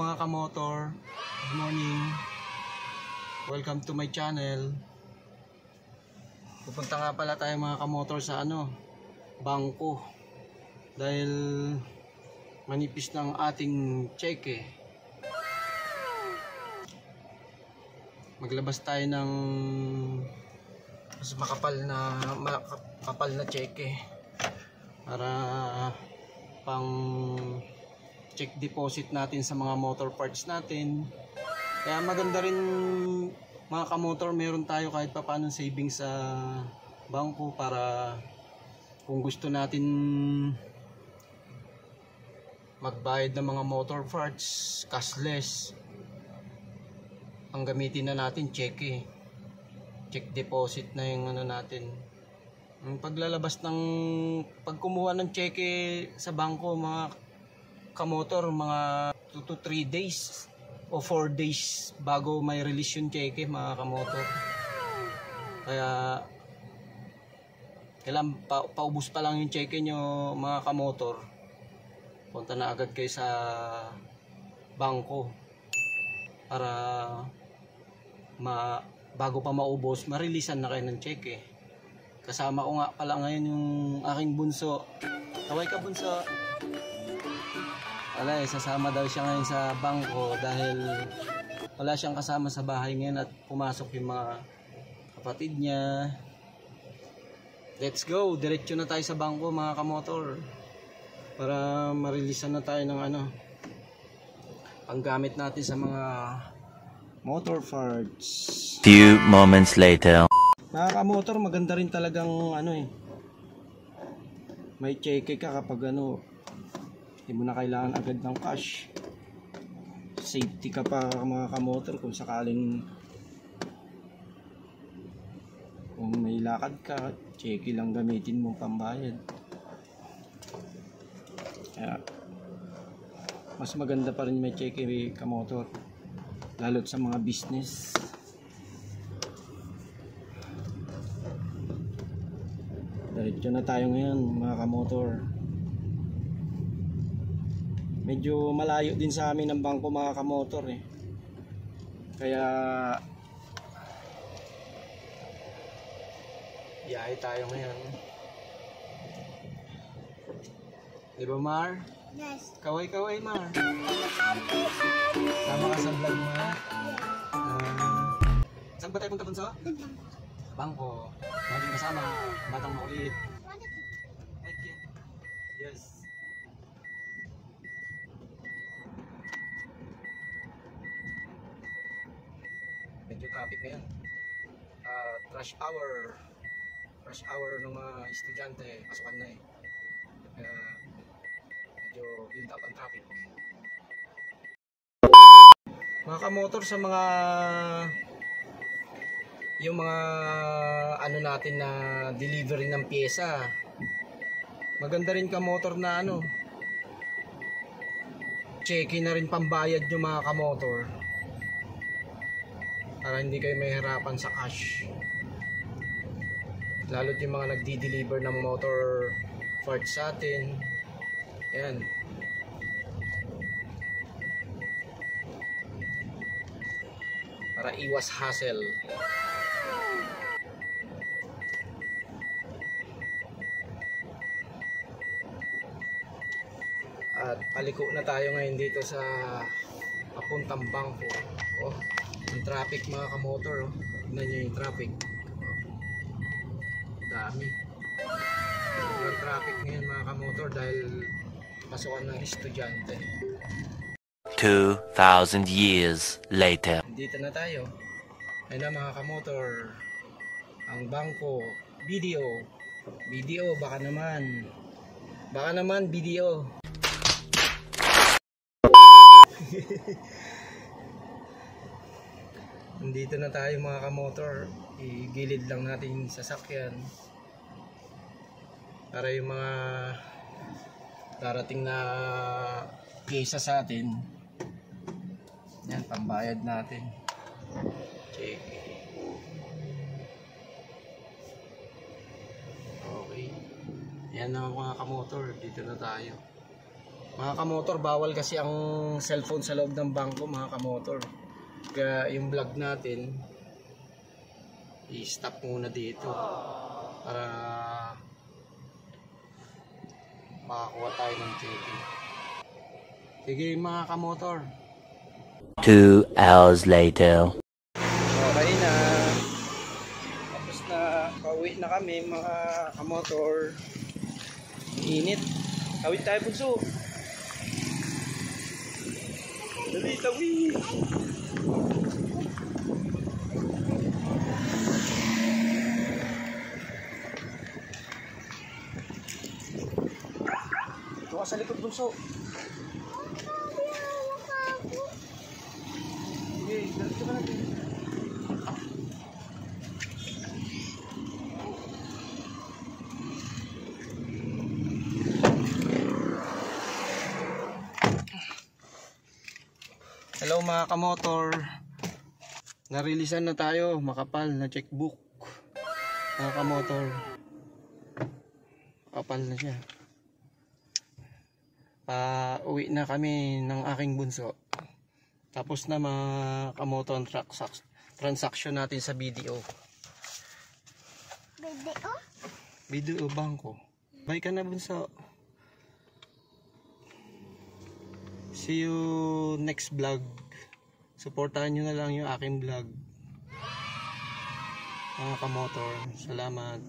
mga kamotor, good morning. Welcome to my channel. Pupunta nga pala tayo mga kamotor sa bangko. Dahil manipis ng ating cheque. Maglabas tayo ng mas makapal na cheque para pang check deposit natin sa mga motor parts natin. Kaya maganda rin mga kamotor, meron tayo kahit pa paano savings sa bangko para kung gusto natin magbayad ng mga motor parts cashless, ang gamitin na natin check deposit na yung natin. Ang paglalabas pag kumuha ng cheque sa bangko mga kamotor, mga 2 to 3 days o 4 days bago may release yung cheque mga kamotor. Kaya kailan paubos pa lang yung cheque nyo mga kamotor, punta na agad kayo sa bangko para bago pa maubos, ma-releasean na kayo ng cheque. Kasama ko nga pala ngayon yung aking bunso. Kaway ka bunso. Wala sasama daw siya ngayon sa bangko dahil wala siyang kasama sa bahay ngayon at pumasok yung mga kapatid niya. Let's go, diretso na tayo sa bangko mga kamotor para ma-releasean na tayo ng panggamit natin sa mga motor parts. Few moments later. Mga kamotor, maganda rin talagang may cheque ka kapag hindi mo na kailangan agad ng cash. Safety ka pa mga kamotor kung sakaling kung may lakad ka, cheque lang gamitin mong pambayad. Kaya mas maganda pa rin may cheque kamotor, lalo't sa mga business. Diretso na tayo ngayon mga kamotor. Medyo malayo din sa amin ang bangko mga kamotor Kaya biyahe tayo ngayon. Di ba Mar? Yes. Kaway Mar. Sama ka sa vlog mo. Saan ba tayo punta bunso? Bangko. Maging kasama. Batang makulit. Yes. Medyo traffic ngayon. Rush hour ng mga estudyante, pasukan na kaya medyo build up ang traffic. Mga kamotor, sa yung mga natin na delivery ng pyesa, maganda rin kamotor na check-in na rin pambayad yung mga kamotor para hindi kayo mahirapan sa cash, lalo't yung mga nagdi-deliver ng motor parts sa atin. Yan, para iwas hassle. At paliko na tayo ngayon dito sa papuntang bangko. Yung traffic mga kamotor, tignan nyo yung traffic. Dami. Sobrang traffic ngayon mga kamotor dahil pasukan ng estudyante. 2,000 years later. Dito na tayo. Ayun na mga kamotor, ang bangko. Video, baka naman video. Nandito na tayo mga kamotor. Igilid lang natin yung sasakyan para yung mga darating na pyesa sa atin, yan, pambayad natin. Check. Okay. Yan na mga kamotor, dito na tayo. Mga kamotor, bawal kasi ang cellphone sa loob ng bangko mga kamotor. Kaya yung vlog natin i-stop muna dito para makakuha tayo ng checking. Sige mga kamotor. 2 hours later. Okay na. Tapos na, pauwi na kami mga kamotor. Init. Tawid tayo bunso. Dali, tawid. Ito ka sa likod bunso. Sige, dito ka natin. Hello mga kamotor. Narilisan na tayo, makapal na checkbook. Mga kamotor. Makapal na siya. Uwi na kami ng aking bunso. Tapos na mga kamotor ang transaction natin sa BDO. BDO? BDO Bangko. Bye ka na bunso. See you next vlog. Supportahan nyo na lang yung aking vlog. Mga kamotor, salamat.